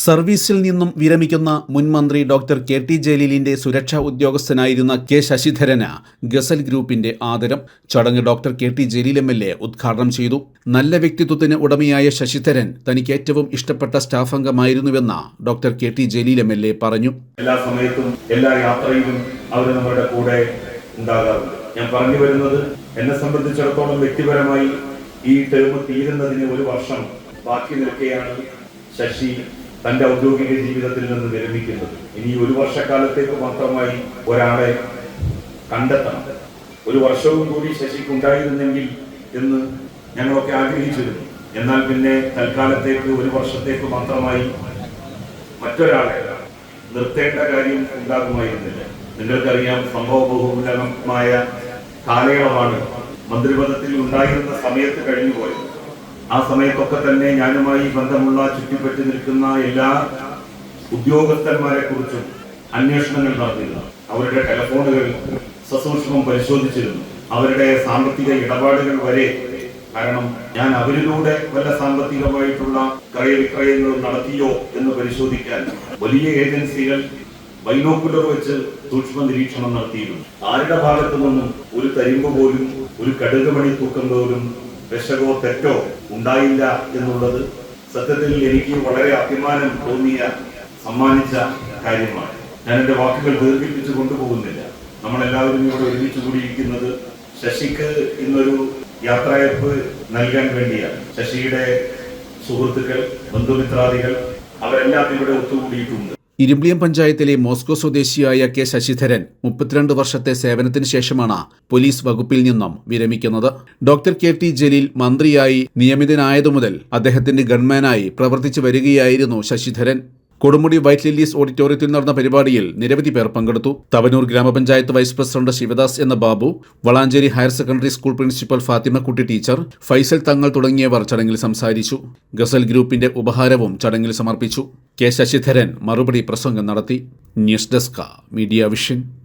സർവീസിൽ നിന്നും വിരമിക്കുന്ന മുൻ മന്ത്രി ഡോക്ടർ കെ ടി ജലീലിന്റെ സുരക്ഷാ ഉദ്യോഗസ്ഥനായിരുന്ന കെ ശശിധരന് ഗസൽ ഗ്രൂപ്പിന്റെ ആദരം. ചടങ്ങ് doctor K T Jaleel MLA ഉദ്ഘാടനം ചെയ്തു. നല്ല വ്യക്തിത്വത്തിന് ഉടമയായ ശശിധരൻ തനിക്ക് ഏറ്റവും ഇഷ്ടപ്പെട്ട സ്റ്റാഫ് അംഗമായിരുന്നുവെന്ന് doctor K T Jaleel MLA പറഞ്ഞു. എല്ലാ സമയത്തും എല്ലാ യാത്രയിലും അവർ നമ്മുടെ കൂടെ ഉണ്ടാകാറുണ്ട്. ഞാൻ പറഞ്ഞു വരുന്നത്, എന്നെ സംബന്ധിച്ചിടത്തോളം വ്യക്തിപരമായി ഈ ടേം തീരുന്നതിന് ഒരു വർഷം ബാക്കി നിൽക്കെയാണ് ശശി തന്റെ ഔദ്യോഗിക ജീവിതത്തിൽ നിന്ന് വിരമിക്കുന്നത്. ഇനി ഒരു വർഷക്കാലത്തേക്ക് മാത്രമായി ഒരാളെ കണ്ടെത്തണം. ഒരു വർഷവും കൂടി ശശിക്ക് ഉണ്ടായിരുന്നെങ്കിൽ എന്ന് ഞങ്ങളൊക്കെ ആഗ്രഹിച്ചിരുന്നു. എന്നാൽ പിന്നെ തൽക്കാലത്തേക്ക് ഒരു വർഷത്തേക്ക് മാത്രമായി മറ്റൊരാളെ നിർത്തേണ്ട കാര്യം ഉണ്ടാകുമായിരുന്നില്ല. നിങ്ങൾക്കറിയാം, സംഭവബഹുലമായ കാലയളവാണ് മന്ത്രിപദത്തിൽ ഉണ്ടായിരുന്ന സമയത്ത് കഴിഞ്ഞുപോയത്. ആ സമയത്തൊക്കെ തന്നെ ഞാനുമായി ബന്ധമുള്ള ചുറ്റിപ്പറ്റി നിൽക്കുന്ന എല്ലാ ഉദ്യോഗസ്ഥന്മാരെ കുറിച്ചും അന്വേഷണങ്ങൾ നടത്തിയിരുന്നു. അവരുടെ ടെലഫോണുകൾ സസൂക്ഷ്മം പരിശോധിച്ചിരുന്നു. അവരുടെ സാമ്പത്തിക ഇടപാടുകൾ വരെ. കാരണം ഞാൻ അവരിലൂടെ വല്ല സാമ്പത്തികമായിട്ടുള്ള ക്രയവിക്രയങ്ങൾ നടത്തിയോ എന്ന് പരിശോധിക്കാൻ വലിയ ഏജൻസികൾ ബൈനോക്കുലർ വെച്ച് സൂക്ഷ്മ നിരീക്ഷണം നടത്തിയിരുന്നു. ആരുടെ ഭാഗത്തു നിന്നും ഒരു തരിമ്പ് പോലും, ഒരു കടുകുമണി തൂക്കം പോലും രക്ഷകോ തെറ്റോ ഉണ്ടായില്ല എന്നുള്ളത് സത്യത്തിൽ എനിക്ക് വളരെ അഭിമാനം സമ്മാനിച്ച കാര്യമാണ്. ഞാൻ എന്റെ വാക്കുകൾ ദീർഘിപ്പിച്ചു കൊണ്ടുപോകുന്നില്ല. നമ്മളെല്ലാവരും ഇവിടെ ഒരുമിച്ച് കൂടിയിരിക്കുന്നത് ശശിക്ക് ഇന്നൊരു യാത്രയയപ്പ് നൽകാൻ വേണ്ടിയാണ്. ശശിയുടെ സുഹൃത്തുക്കൾ, ബന്ധുമിത്രാദികൾ അവരെല്ലാം ഇവിടെ ഒത്തുകൂടിയിട്ടുണ്ട്. ഇരുമ്പിളിയം പഞ്ചായത്തിലെ മോസ്കോ സ്വദേശിയായ കെ ശശിധരൻ 32 വർഷത്തെ സേവനത്തിന് ശേഷമാണ് പോലീസ് വകുപ്പിൽ നിന്നും വിരമിക്കുന്നത്. ഡോക്ടർ കെ ടി ജലീൽ മന്ത്രിയായി നിയമിതനായതു മുതൽ അദ്ദേഹത്തിന്റെ ഗൺമാനായി പ്രവർത്തിച്ചു വരികയായിരുന്നു ശശിധരൻ. കൊടുമുടി വൈറ്റ് ലില്ലീസ് ഓഡിറ്റോറിയത്തിൽ നടന്ന പരിപാടിയിൽ നിരവധി പേർ പങ്കെടുത്തു. തവനൂർ ഗ്രാമപഞ്ചായത്ത് വൈസ് പ്രസിഡന്റ് ശിവദാസ് എന്ന Babu, Valanchery higher secondary school principal Fathimakutty teacher, Faisal Thangal തുടങ്ങിയവർ ചടങ്ങിൽ സംസാരിച്ചു. ഗസൽ ഗ്രൂപ്പിന്റെ ഉപഹാരവും ചടങ്ങിൽ സമർപ്പിച്ചു. കെ ശശിധരൻ മറുപടി പ്രസംഗം നടത്തി. News desk, media vision.